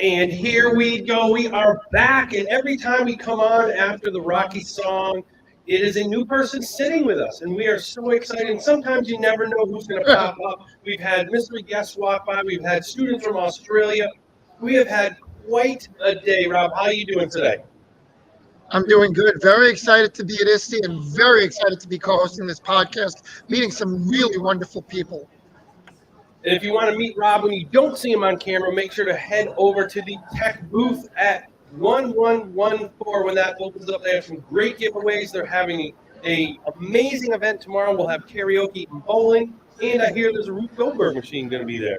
And here we go. We are back. And every time we come on after the Rocky song, it is a new person sitting with us. And we are so excited. And sometimes you never know who's going to pop up. We've had mystery guests walk by. We've had students from Australia. We have had quite a day. Rob, how are you doing today? I'm doing good. Very excited to be at ISTE and very excited to be co-hosting this podcast, meeting some really wonderful people. And if you want to meet Rob when you don't see him on camera, make sure to head over to the tech booth at 1114 when that opens up. They have some great giveaways. They're having an amazing event tomorrow. We'll have karaoke and bowling. And I hear there's a Rube Goldberg machine going to be there.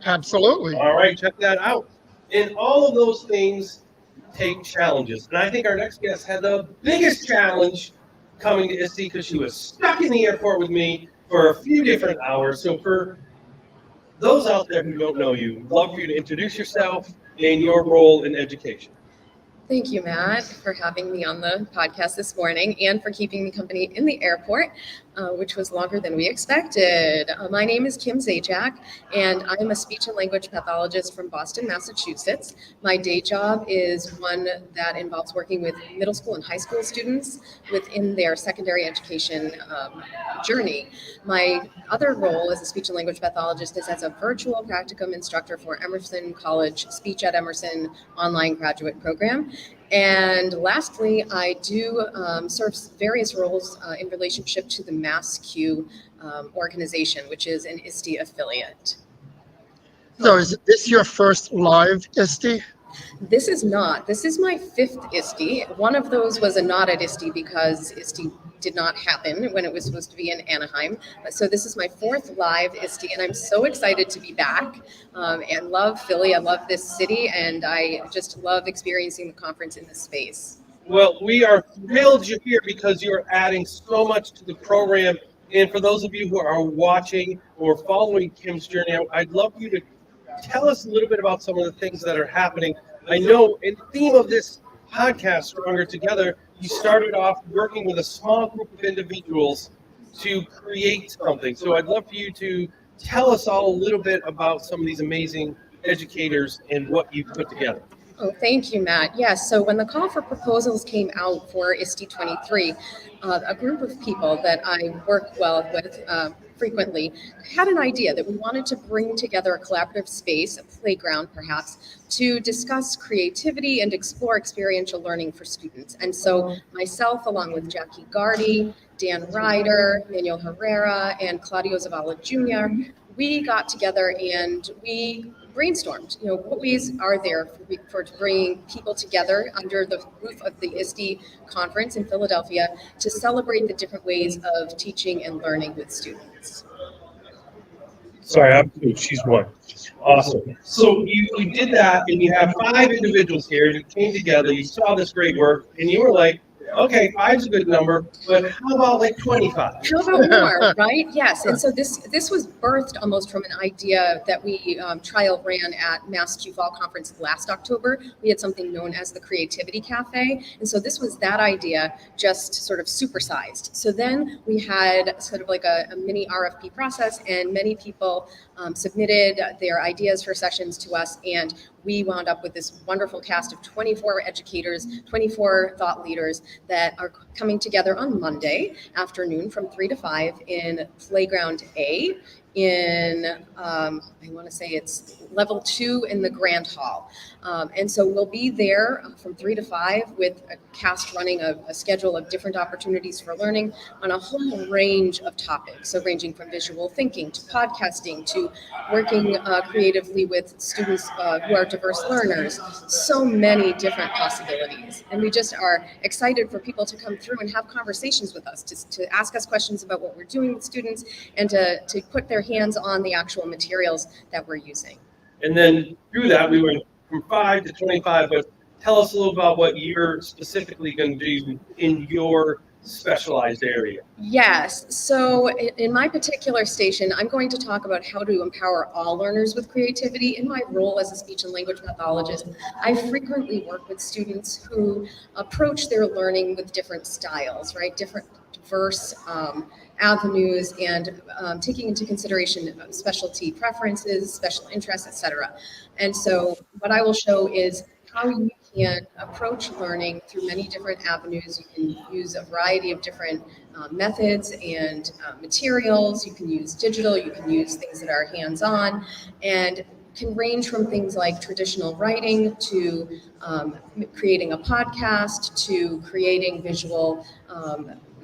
Absolutely. All right, check that out. And all of those things take challenges. And I think our next guest had the biggest challenge coming to ISTE because she was stuck in the airport with me for a few different hours. So for those out there who don't know you, I'd love for you to introduce yourself and your role in education. Thank you, Matt, for having me on the podcast this morning and for keeping me company in the airport, which was longer than we expected. My name is Kim Zajac, and I'm a speech and language pathologist from Boston, Massachusetts. My day job is one that involves working with middle school and high school students within their secondary education journey. My other role as a speech and language pathologist is as a virtual practicum instructor for Emerson College Speech at Emerson online graduate program. And lastly, I do serve various roles in relationship to the MassQ organization, which is an ISTE affiliate. So is this your first live ISTE? This is not. This is my fifth ISTE. One of those was a not at ISTE because ISTE did not happen when it was supposed to be in Anaheim. So this is my fourth live ISTE, and I'm so excited to be back and love Philly. I love this city, and I just love experiencing the conference in this space. Well, we are thrilled you're here because you're adding so much to the program. And for those of you who are watching or following Kim's journey, I'd love for you to tell us a little bit about some of the things that are happening. I know in the theme of this podcast, Stronger Together, you started off working with a small group of individuals to create something. So I'd love for you to tell us all a little bit about some of these amazing educators and what you've put together. Oh, thank you, Matt. Yes, so when the call for proposals came out for ISTE 23, a group of people that I work well with frequently had an idea that we wanted to bring together a collaborative space, a playground perhaps, to discuss creativity and explore experiential learning for students. And so myself, along with Jackie Gardy, Dan Ryder, Manuel Herrera, and Claudio Zavala Jr., we got together and we brainstormed, what ways are there for bringing people together under the roof of the ISTE conference in Philadelphia to celebrate the different ways of teaching and learning with students. Sorry, I'm two. She's one. Awesome. So you did that, and you have 5 individuals here. You came together. You saw this great work, and you were like, Okay, five's a good number, but how about like 25? How about more, right? Yes. And so this was birthed almost from an idea that we trial ran at Mass Q Fall Conference last October. We had something known as the Creativity Cafe. And so this was that idea just sort of supersized. So then we had sort of like a mini RFP process, and many people submitted their ideas for sessions to us, and we wound up with this wonderful cast of 24 educators, 24 thought leaders that are coming together on Monday afternoon from 3 to 5 in Playground A in, I want to say it's level 2 in the Grand Hall. And so we'll be there from 3 to 5 with a cast running a schedule of different opportunities for learning on a whole range of topics. So ranging from visual thinking to podcasting to working creatively with students who are diverse learners, so many different possibilities. And we just are excited for people to come through and have conversations with us, to ask us questions about what we're doing with students, and to put their hands on the actual materials that we're using. And then through that, we went from 5 to 25, but tell us a little about what you're specifically going to do in your specialized area. Yes. So in my particular station, I'm going to talk about how to empower all learners with creativity. In my role as a speech and language pathologist, I frequently work with students who approach their learning with different styles, right? Different diverse avenues, and taking into consideration specialty preferences, special interests, etc. And so what I will show is how you can approach learning through many different avenues. You can use a variety of different methods and materials. You can use digital, you can use things that are hands-on, and can range from things like traditional writing to creating a podcast to creating visual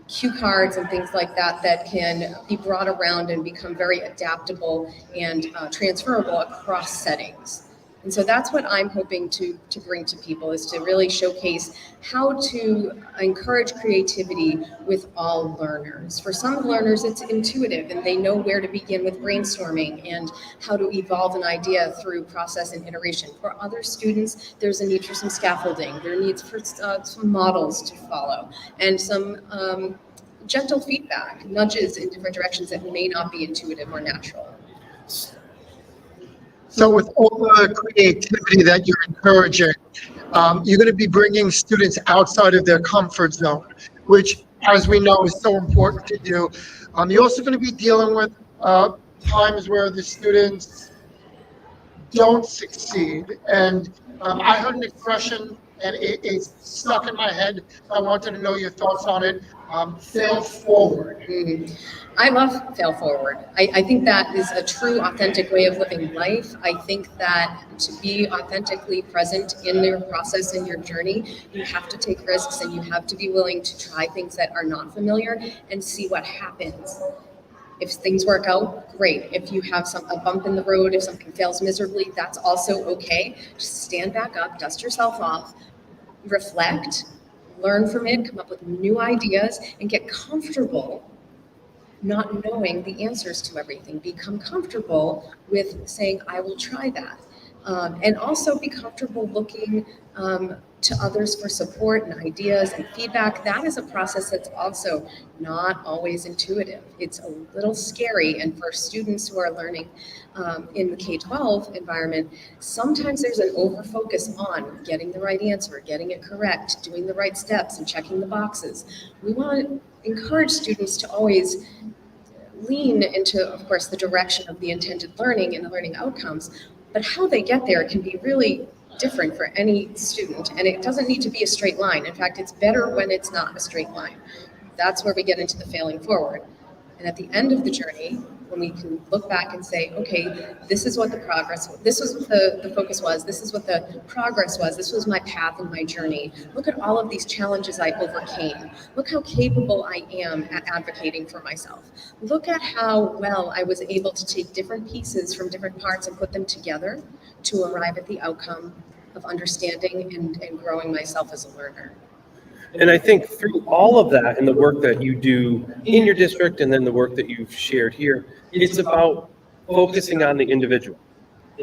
cue cards and things like that that can be brought around and become very adaptable and transferable across settings. And so that's what I'm hoping to bring to people, is to really showcase how to encourage creativity with all learners. For some learners, it's intuitive and they know where to begin with brainstorming and how to evolve an idea through process and iteration. For other students, there's a need for some scaffolding. There are needs for some models to follow and some gentle feedback, nudges in different directions that may not be intuitive or natural. So with all the creativity that you're encouraging, you're going to be bringing students outside of their comfort zone, which, as we know, is so important to do. You're also going to be dealing with times where the students don't succeed. And I heard an expression, and it's stuck in my head. I wanted to know your thoughts on it. Fail forward. I love fail forward. I think that is a true, authentic way of living life. I think that to be authentically present in your process and your journey, you have to take risks and you have to be willing to try things that are not familiar and see what happens. If things work out, great. If you have a bump in the road, if something fails miserably, that's also okay. Just stand back up, dust yourself off, reflect, learn from it, come up with new ideas, and get comfortable not knowing the answers to everything. Become comfortable with saying, I will try that. And also be comfortable looking to others for support and ideas and feedback. That is a process that's also not always intuitive. It's a little scary. And for students who are learning in the K-12 environment, sometimes there's an over-focus on getting the right answer, getting it correct, doing the right steps, and checking the boxes. We want to encourage students to always lean into, of course, the direction of the intended learning and the learning outcomes, but how they get there can be really different for any student, and it doesn't need to be a straight line. In fact, it's better when it's not a straight line. That's where we get into the failing forward. And at the end of the journey, when we can look back and say, okay, this is what the progress, this was what the focus was, this is what the progress was, this was my path and my journey. Look at all of these challenges I overcame. Look how capable I am at advocating for myself. Look at how well I was able to take different pieces from different parts and put them together to arrive at the outcome of understanding and growing myself as a learner. And I think through all of that and the work that you do in your district and then the work that you've shared here, it's about focusing on the individual.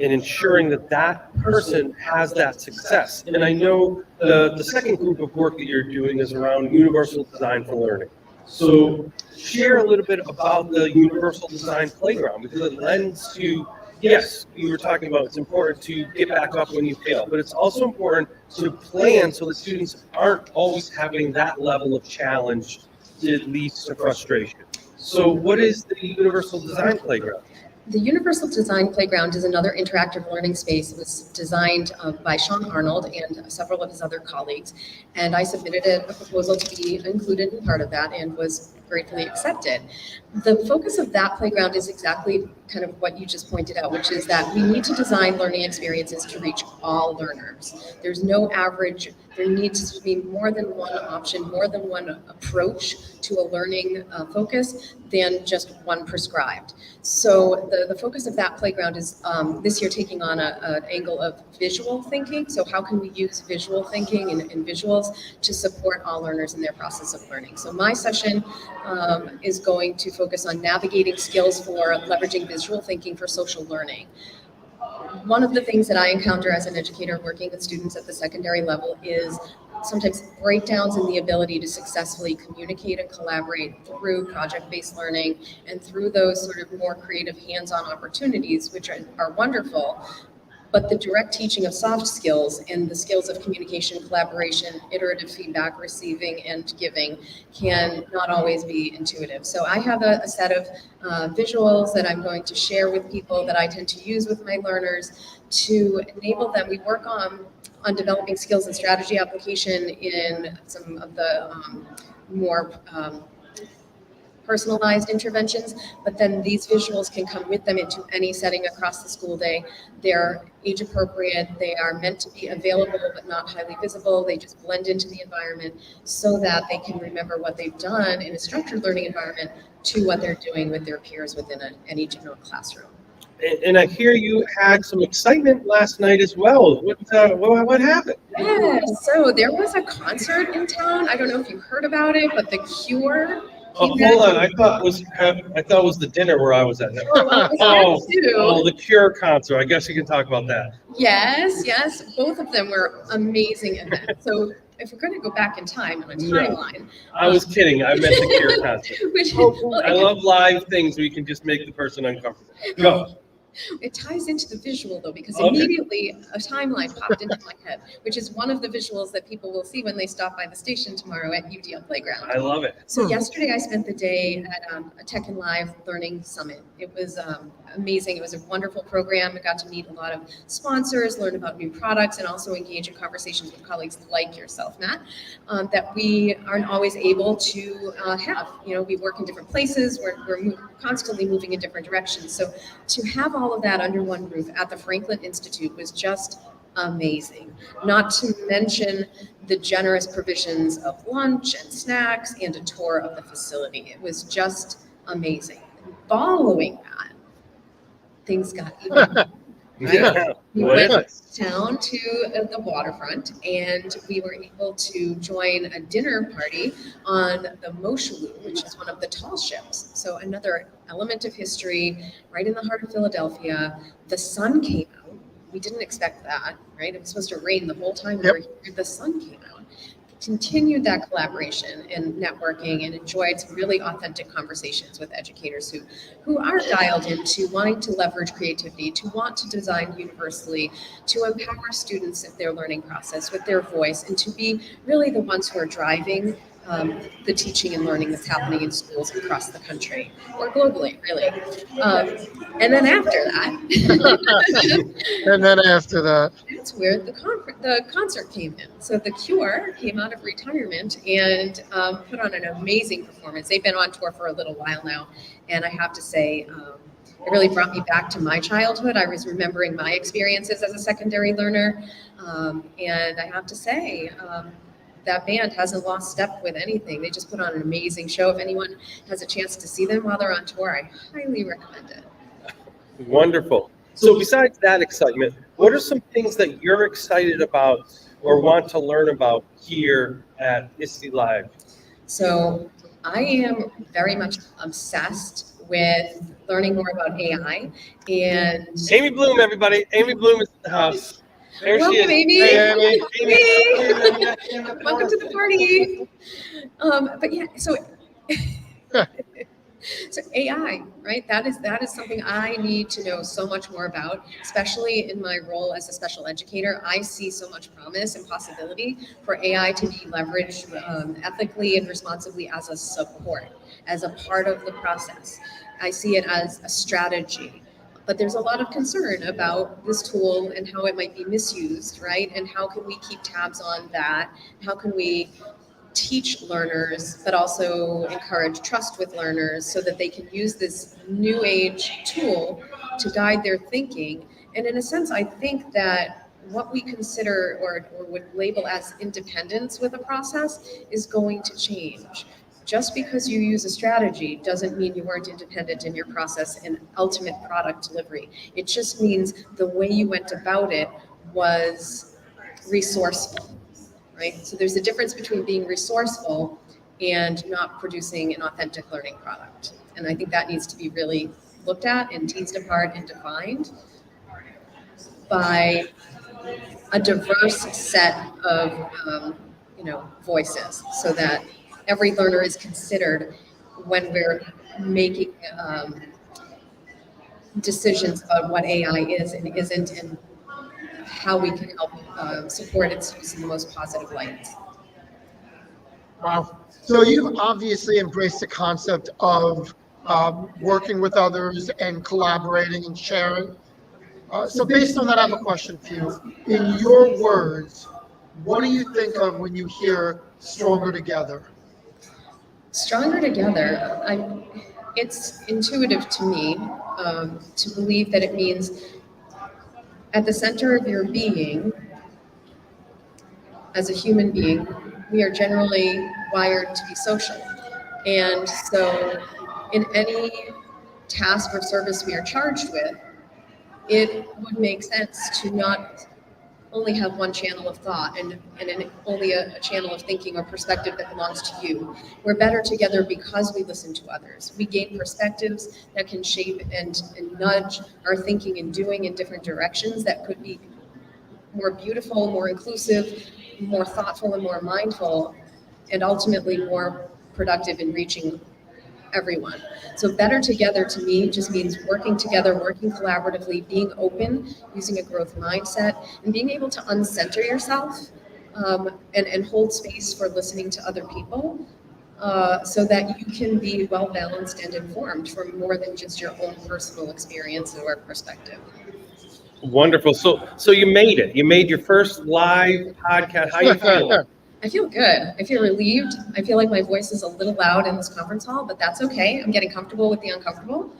and ensuring that that person has that success. And I know the second group of work that you're doing is around universal design for learning. So share a little bit about the universal design playground, because it lends to, yes, you were talking about it's important to get back up when you fail, but it's also important to plan so that students aren't always having that level of challenge that leads to frustration. So what is the universal design playground? The Universal Design Playground is another interactive learning space. It was designed by Sean Arnold and several of his other colleagues. And I submitted a proposal to be included in part of that and was gratefully accepted. The focus of that playground is exactly kind of what you just pointed out, which is that we need to design learning experiences to reach all learners. There's no average. There needs to be more than one option, more than one approach to a learning focus than just one prescribed. So the focus of that playground is this year taking on an angle of visual thinking. So how can we use visual thinking and visuals to support all learners in their process of learning? So my session is going to focus on navigating skills for leveraging visual thinking for social learning. One of the things that I encounter as an educator working with students at the secondary level is sometimes breakdowns in the ability to successfully communicate and collaborate through project-based learning and through those sort of more creative hands-on opportunities, which are wonderful. But the direct teaching of soft skills and the skills of communication, collaboration, iterative feedback, receiving and giving can not always be intuitive. So I have a set of visuals that I'm going to share with people that I tend to use with my learners to enable them. We work on developing skills and strategy application in some of the more personalized interventions, but then these visuals can come with them into any setting across the school day. They're age appropriate, they are meant to be available but not highly visible. They just blend into the environment so that they can remember what they've done in a structured learning environment to what they're doing with their peers within any general classroom. And I hear you had some excitement last night as well. What happened? Yeah, so there was a concert in town. I don't know if you heard about it, but The Cure. Oh, hold on, I thought it was the dinner where I was at. The Cure concert. I guess you can talk about that. Yes, both of them were amazing events. So if we're going to go back in time on a timeline. I was kidding. I meant the Cure concert. I love live things where you can just make the person uncomfortable. Go. It ties into the visual though, because immediately a timeline popped into my head, which is one of the visuals that people will see when they stop by the station tomorrow at UDL Playground. I love it. So yesterday I spent the day at a Tech and Live Learning Summit. It was amazing. It was a wonderful program. I got to meet a lot of sponsors, learn about new products, and also engage in conversations with colleagues like yourself, Matt, that we aren't always able to have. You know, we work in different places. We're constantly moving in different directions. So to have all of that under one roof at the Franklin Institute was just amazing. Not to mention the generous provisions of lunch and snacks and a tour of the facility. It was just amazing. Following that, things got even better. Right? We went down to the waterfront and we were able to join a dinner party on the Moshaloo, which is one of the tall ships. So another element of history right in the heart of Philadelphia. The sun came out. We didn't expect that, right? It was supposed to rain the whole time we were here. The sun came out. Continued that collaboration and networking and enjoyed some really authentic conversations with educators who are dialed into wanting to leverage creativity, to want to design universally, to empower students in their learning process with their voice, and to be really the ones who are driving the teaching and learning that's happening in schools across the country or globally, really. And then after that, that's where the concert came in. So The Cure came out of retirement and put on an amazing performance. They've been on tour for a little while now, and I have to say, it really brought me back to my childhood. I was remembering my experiences as a secondary learner, and I have to say, that band hasn't lost step with anything. They just put on an amazing show. If anyone has a chance to see them while they're on tour, I highly recommend it. Wonderful. So besides that excitement, what are some things that you're excited about or want to learn about here at ISTE Live? So I am very much obsessed with learning more about AI. And Amy Bloom, everybody. Amy Bloom is in the house. There she welcome, is. Amy. Hey, Amy. Amy. Welcome to the party. But yeah, so AI, right? That is something I need to know so much more about, especially in my role as a special educator. I see so much promise and possibility for AI to be leveraged ethically and responsibly as a support, as a part of the process. I see it as a strategy. But there's a lot of concern about this tool and how it might be misused, right? And how can we keep tabs on that? How can we teach learners, but also encourage trust with learners so that they can use this new age tool to guide their thinking? And in a sense, I think that what we consider or would label as independence with a process is going to change. Just because you use a strategy doesn't mean you weren't independent in your process and ultimate product delivery. It just means the way you went about it was resourceful. Right? So there's a difference between being resourceful and not producing an authentic learning product. And I think that needs to be really looked at and teased apart and defined by a diverse set of voices, so that every learner is considered when we're making decisions about what AI is and isn't, and how we can help support its use in the most positive light. Wow. So you've obviously embraced the concept of working with others and collaborating and sharing. So based on that, I have a question for you. In your words, what do you think of when you hear stronger together? Stronger together, it's intuitive to me to believe that it means at the center of your being, as a human being, we are generally wired to be social. And so in any task or service we are charged with, it would make sense to not only have one channel of thought and only a channel of thinking or perspective that belongs to you. We're better together because we listen to others. We gain perspectives that can shape and nudge our thinking and doing in different directions that could be more beautiful, more inclusive, more thoughtful, and more mindful, and ultimately more productive in reaching everyone. So better together to me just means working together, working collaboratively, being open, using a growth mindset, and being able to uncenter yourself and hold space for listening to other people so that you can be well balanced and informed from more than just your own personal experience or perspective. Wonderful. So you made it. You made your first live podcast. How you feeling? I feel good. I feel relieved. I feel like my voice is a little loud in this conference hall, but that's okay. I'm getting comfortable with the uncomfortable.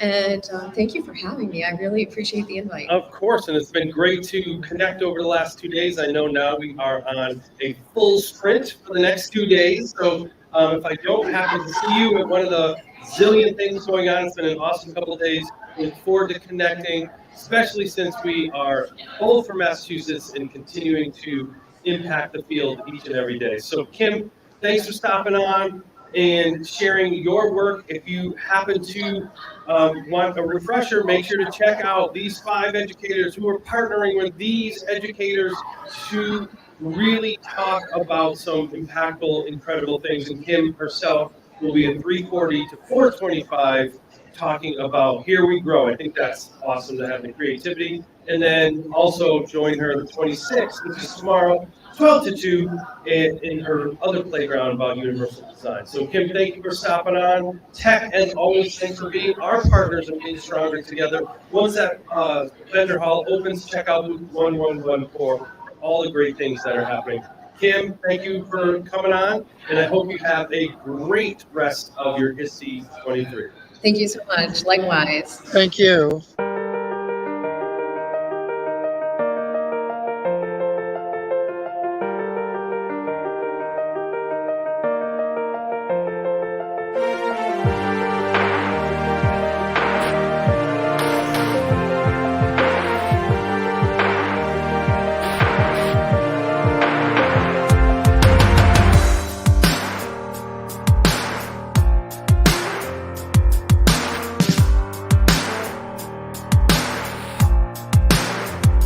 And thank you for having me. I really appreciate the invite. Of course, and it's been great to connect over the last 2 days. I know now we are on a full sprint for the next 2 days. So if I don't happen to see you at one of the zillion things going on, it's been an awesome couple of days. Look forward to connecting, especially since we are both from Massachusetts and continuing to impact the field each and every day. So Kim, thanks for stopping on and sharing your work. If you happen to want a refresher, make sure to check out these 5 educators who are partnering with these educators to really talk about some impactful, incredible things. And Kim herself will be at 3:40 to 4:25 talking about Here We Grow. I think that's awesome to have the creativity. And then also join her the 26th, which is tomorrow, 12 to 2, in her other playground about universal design. So Kim, thank you for stopping on. Tech, as always, thanks for being our partners in being stronger together. Once that vendor hall opens, check out booth 1114 for all the great things that are happening. Kim, thank you for coming on, and I hope you have a great rest of your ISTE 23. Thank you so much. Likewise. Thank you.